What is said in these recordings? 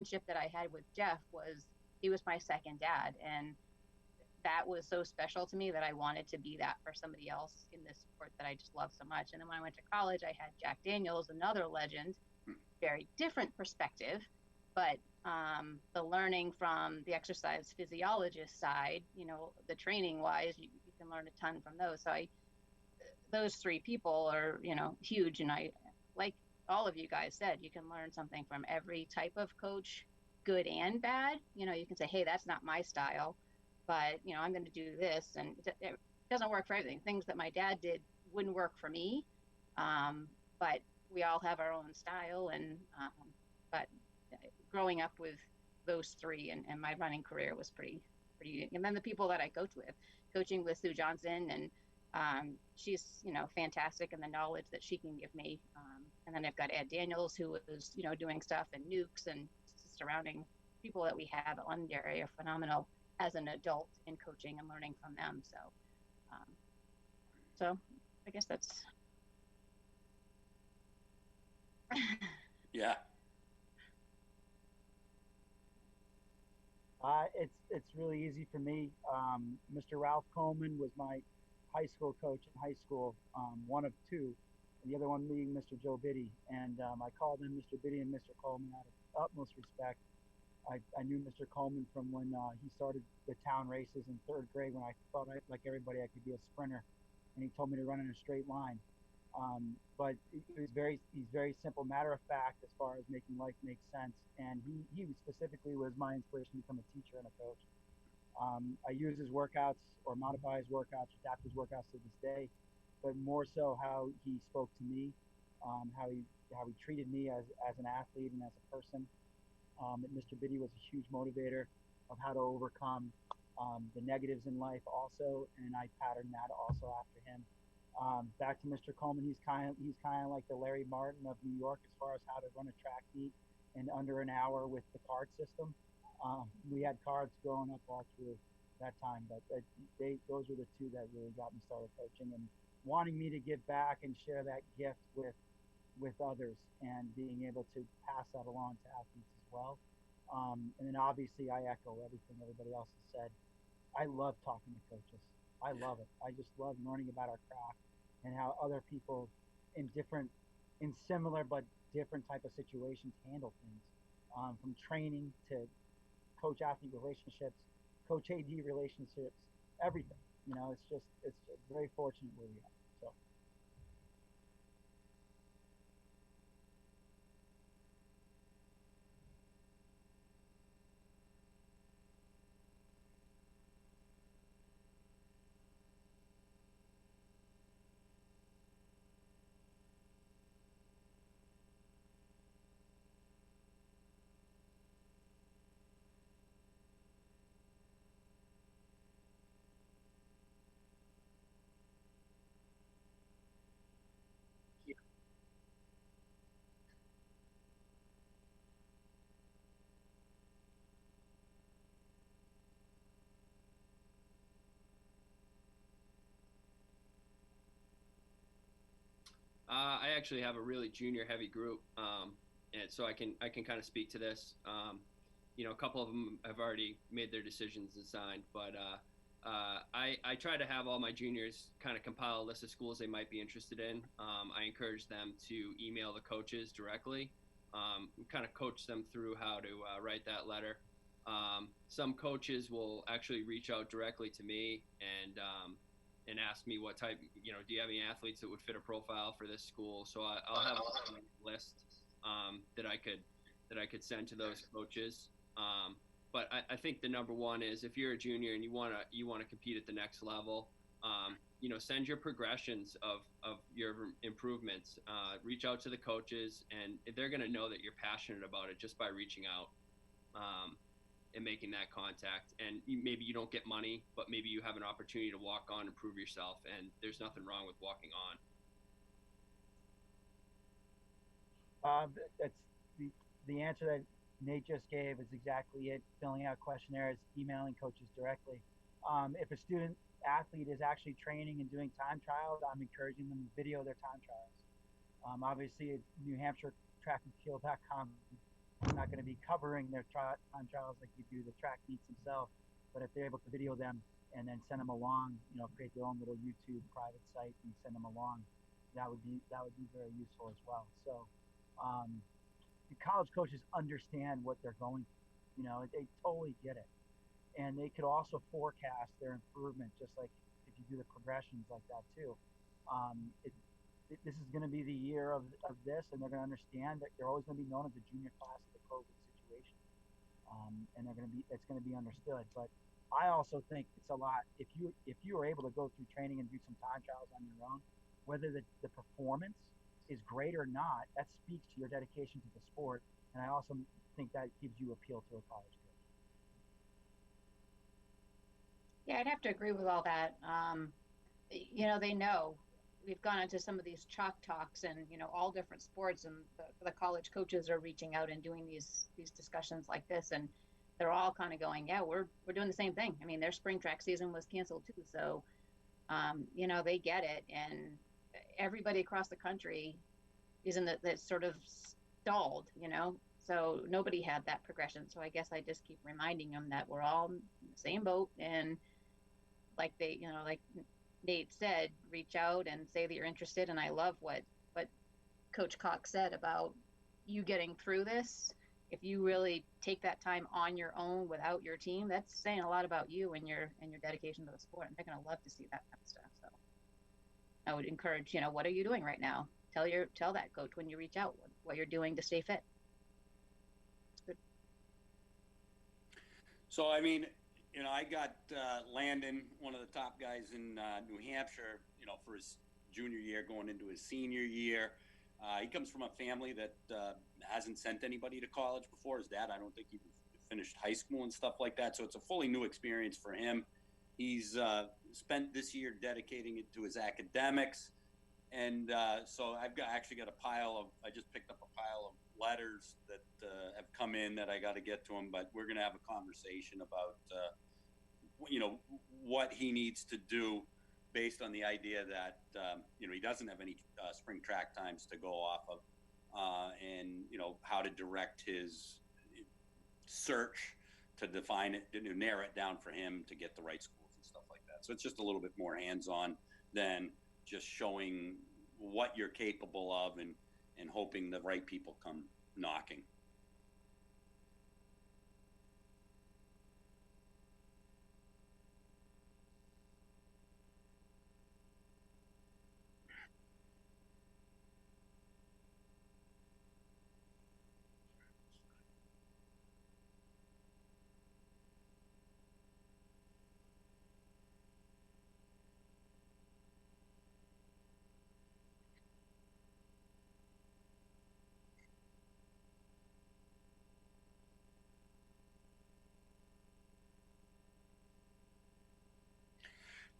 relationship that I had with Jeff was he was my second dad, and that was so special to me that I wanted to be that for somebody else in this sport that I just love so much. And then when I went to college, I had Jack Daniels, another legend, very different perspective, but the learning from the exercise physiologist side, the training wise, you can learn a ton from those. So those three people are, huge. And I, like all of you guys said, you can learn something from every type of coach, good and bad. You can say, hey, that's not my style, but, I'm going to do this. And it doesn't work for everything. Things that my dad did wouldn't work for me. But we all have our own style. But growing up with those three and my running career was pretty unique. And then the people that I coach with, coaching with Sue Johnson, and she's, fantastic in the knowledge that she can give me. And then I've got Ed Daniels, who is, doing stuff, and Nukes, and surrounding people that we have at Londonderry are phenomenal as an adult in coaching and learning from them. Um, so I guess that's. Yeah. It's really easy for me. Mr. Ralph Coleman was my high school coach in high school, one of two, and the other one being Mr. Joe Biddy. And I called him Mr. Biddy and Mr. Coleman out of utmost respect. I knew Mr. Coleman from when he started the town races in third grade when I thought, like everybody, I could be a sprinter. And he told me to run in a straight line. But he's very simple, matter of fact, as far as making life make sense. And he specifically was my inspiration to become a teacher and a coach. I use his workouts or modify his workouts, adapt his workouts to this day, but more so how he spoke to me, how he treated me as an athlete and as a person. Mr. Biddy was a huge motivator of how to overcome the negatives in life also, and I patterned that also after him. Back to Mr. Coleman, he's kind of like the Larry Martin of New York as far as how to run a track meet in under an hour with the card system. We had cards growing up all through that time, but those were the two that really got me started coaching and wanting me to give back and share that gift with others and being able to pass that along to athletes as well. And then obviously I echo everything everybody else has said. I love talking to coaches. I Yeah. love it. I just love learning about our craft and how other people in different, in similar but different type of situations handle things, from training to coach athlete relationships, coach AD relationships, everything. It's very fortunate where we are. So I actually have a really junior heavy group, and so I can kind of speak to this. A couple of them have already made their decisions and signed, but I try to have all my juniors kind of compile a list of schools they might be interested in. I encourage them to email the coaches directly, kind of coach them through how to write that letter. Some coaches will actually reach out directly to me and ask me what type, do you have any athletes that would fit a profile for this school? So I'll have a list that I could send to those coaches. But I think the number one is if you're a junior and you want to compete at the next level, send your progressions of your improvements. Reach out to the coaches, and they're going to know that you're passionate about it just by reaching out. Um, and making that contact. And maybe you don't get money, but maybe you have an opportunity to walk on and prove yourself. And there's nothing wrong with walking on. that's the answer that Nate just gave is exactly it. Filling out questionnaires, emailing coaches directly. If a student athlete is actually training and doing time trials, I'm encouraging them to video their time trials. Obviously, it's New Hampshire Track and Field.com They're not going to be covering their time trials like you do the track meets themselves, but if they're able to video them and then send them along, create their own little YouTube private site and send them along, that would be very useful as well. So, the college coaches understand what they're going through. They totally get it, and they could also forecast their improvement, just like if you do the progressions like that too. This is going to be the year of this, and they're going to understand that they're always going to be known as the junior class of the COVID situation, and it's going to be understood. But I also think it's a lot if you are able to go through training and do some time trials on your own, whether the performance is great or not, that speaks to your dedication to the sport, and I also think that gives you appeal to a college coach. Yeah, I'd have to agree with all that. They know we've gone into some of these chalk talks and all different sports, and the college coaches are reaching out and doing these discussions like this, and they're all kind of going, yeah, we're doing the same thing. I mean, their spring track season was canceled too, so they get it, and everybody across the country is in that sort of stalled, so nobody had that progression. So I guess I just keep reminding them that we're all in the same boat, and like like Nate said, reach out and say that you're interested. And I love what Coach Cox said about you getting through this. If you really take that time on your own without your team, that's saying a lot about you and your dedication to the sport. And they're going to love to see that kind of stuff. So I would encourage, what are you doing right now? Tell that coach when you reach out what you're doing to stay fit. Good. So, I mean, I got Landon, one of the top guys in New Hampshire, for his junior year going into his senior year. He comes from a family that hasn't sent anybody to college before. His dad, I don't think he finished high school and stuff like that. So it's a fully new experience for him. He's spent this year dedicating it to his academics. And so I've actually got I just picked up a pile of letters that have come in that I got to get to him, but we're going to have a conversation about, what he needs to do based on the idea that, he doesn't have any spring track times to go off of, and, how to direct his search to define it, to narrow it down for him to get the right schools and stuff like that. So it's just a little bit more hands-on than just showing what you're capable of and hoping the right people come knocking.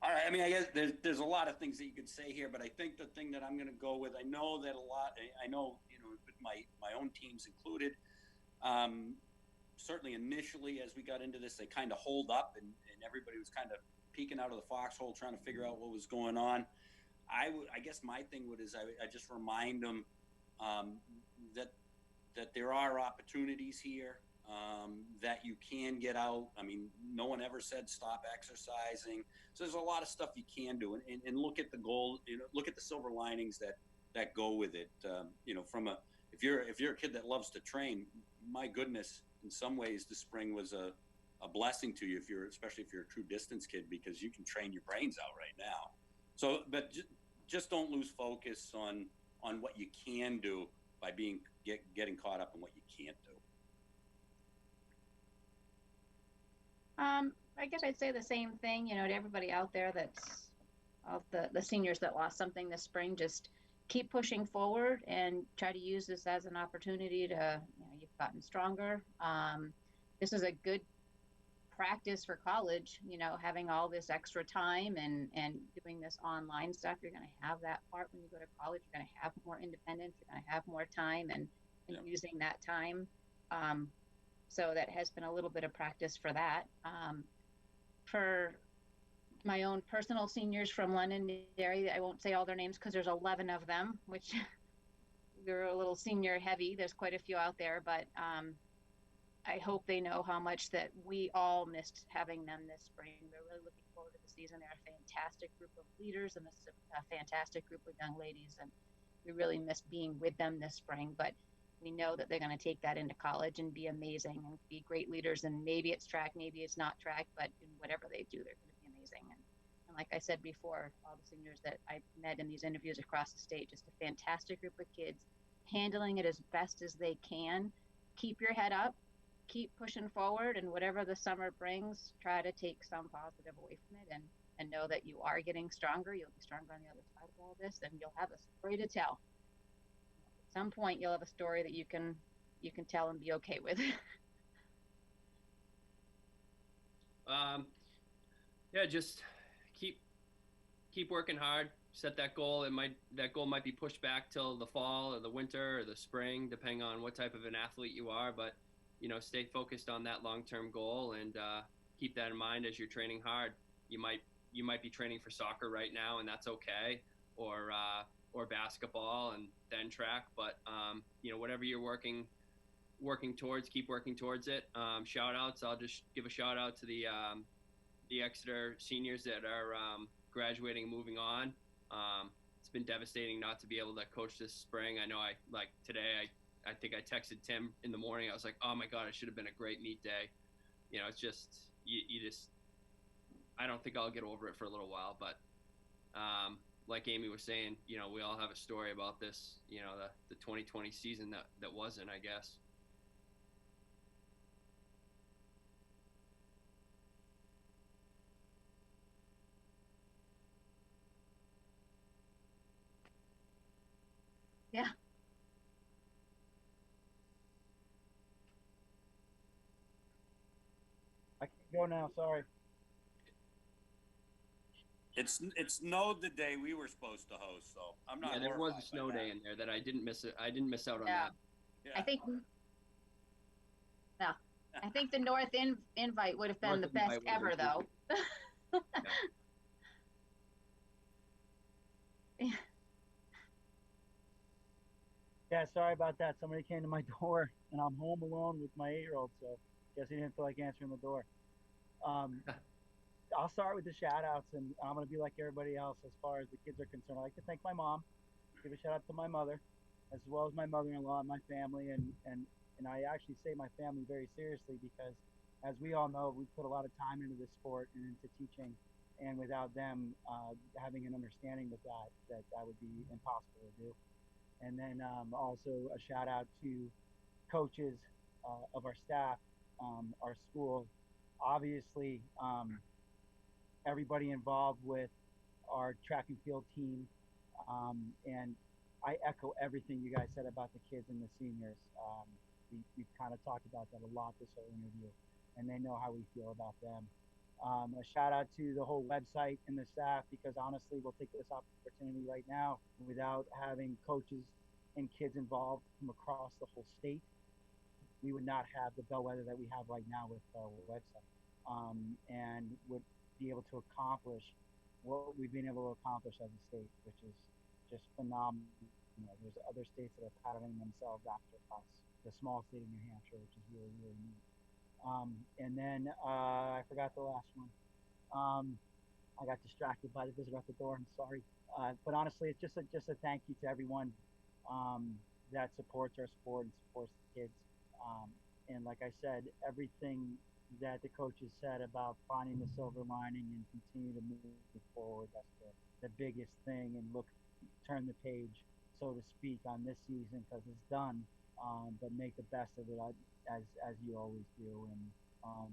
All right. I mean, I guess there's a lot of things that you could say here, but I think the thing that I'm going to go with, I know with my own teams included, certainly initially as we got into this, they kind of hold up and everybody was kind of peeking out of the foxhole trying to figure out what was going on. I guess my thing is I just remind them that there are opportunities here, that you can get out. I mean, no one ever said stop exercising. So there's a lot of stuff you can do, and look at the goal. Look at the silver linings that go with it. If you're a kid that loves to train, my goodness, in some ways the spring was a blessing to you, especially if you're a true distance kid, because you can train your brains out right now. So, but just don't lose focus on what you can do by getting caught up in what you can't do. I guess I'd say the same thing, to everybody out there that's of the seniors that lost something this spring. Just keep pushing forward and try to use this as an opportunity to, you've gotten stronger. This is a good practice for college, having all this extra time and doing this online stuff. You're going to have that part when you go to college. You're going to have more independence. You're going to have more time and using that time. So that has been a little bit of practice for that. For my own personal seniors from Londonderry, I won't say all their names because there's 11 of them, which we're a little senior heavy. There's quite a few out there, but I hope they know how much that we all missed having them this spring. We're really looking forward to the season. They're a fantastic group of leaders and a fantastic group of young ladies, and we really missed being with them this spring. But we know that they're going to take that into college and be amazing and be great leaders. And maybe it's track, maybe it's not track, but in whatever they do, they're going to be amazing. And like I said before, all the seniors that I met in these interviews across the state, just a fantastic group of kids, handling it as best as they can. Keep your head up, keep pushing forward, and whatever the summer brings, try to take some positive away from it, and know that you are getting stronger. You'll be stronger on the other side of all this, and you'll have a story to tell. At some point, you'll have a story that you can tell and be okay with. Yeah, just keep working hard. Set that goal. That goal might be pushed back till the fall or the winter or the spring, depending on what type of an athlete you are. But stay focused on that long-term goal and keep that in mind as you're training hard. You might be training for soccer right now, and that's okay, or basketball and then track. But whatever you're working towards, keep working towards it. Shout outs. I'll just give a shout out to the Exeter seniors that are graduating and moving on. It's been devastating not to be able to coach this spring. I know today I think I texted Tim in the morning. I was like, oh my God, it should have been a great meet day. It's just, you just, I don't think I'll get over it for a little while, but like Amy was saying, we all have a story about this, the 2020 season that wasn't, I guess. Yeah. I can go now. Sorry. It snowed the day we were supposed to host, so I'm not. Yeah, there was a snow day in there that I didn't miss it. I didn't miss out on that. Yeah. I think the North invite would have been the best ever, though. Yeah, sorry about that. Somebody came to my door, and I'm home alone with my 8-year-old, so guess he didn't feel like answering the door. I'll start with the shout outs, and I'm going to be like everybody else as far as the kids are concerned. I'd like to thank my mom, give a shout out to my mother, as well as my mother-in-law and my family. And I actually say my family very seriously because, as we all know, we put a lot of time into this sport and into teaching. And without them having an understanding with that would be impossible to do. And then also a shout out to coaches of our staff, our school, obviously everybody involved with our track and field team. And I echo everything you guys said about the kids and the seniors. We've kind of talked about that a lot this whole interview, and they know how we feel about them. A shout out to the whole website and the staff, because honestly, we'll take this opportunity right now. Without having coaches and kids involved from across the whole state, we would not have the bellwether that we have right now with our website, and would be able to accomplish what we've been able to accomplish as a state, which is just phenomenal. There's other states that are patterning themselves after us, the small state of New Hampshire, which is really, really neat. And then I forgot the last one. I got distracted by the visitor at the door. I'm sorry. But honestly, it's just a thank you to everyone that supports our sport and supports the kids. And like I said, everything that the coaches said about finding the silver lining and continue to move forward, that's the biggest thing. And turn the page, so to speak, on this season, because it's done. But make the best of it as you always do. And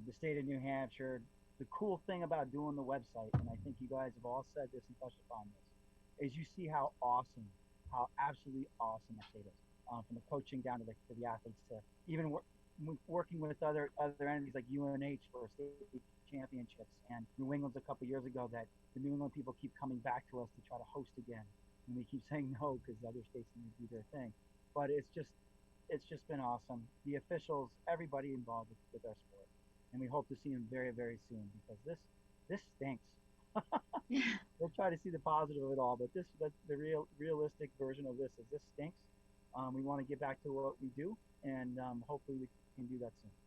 the state of New Hampshire, the cool thing about doing the website, and I think you guys have all said this and touched upon this, is you see how absolutely awesome the state is, from the coaching down to the athletes, to even working with other entities like UNH for state championships, and New England's a couple years ago that the New England people keep coming back to us to try to host again, and we keep saying no because other states need to do their thing. But it's just been awesome. The officials, everybody involved with our sport, and we hope to see them very, very soon, because this stinks. We'll try to see the positive of it all, but the realistic version of this stinks. we want to get back to what we do, and hopefully we can do that soon.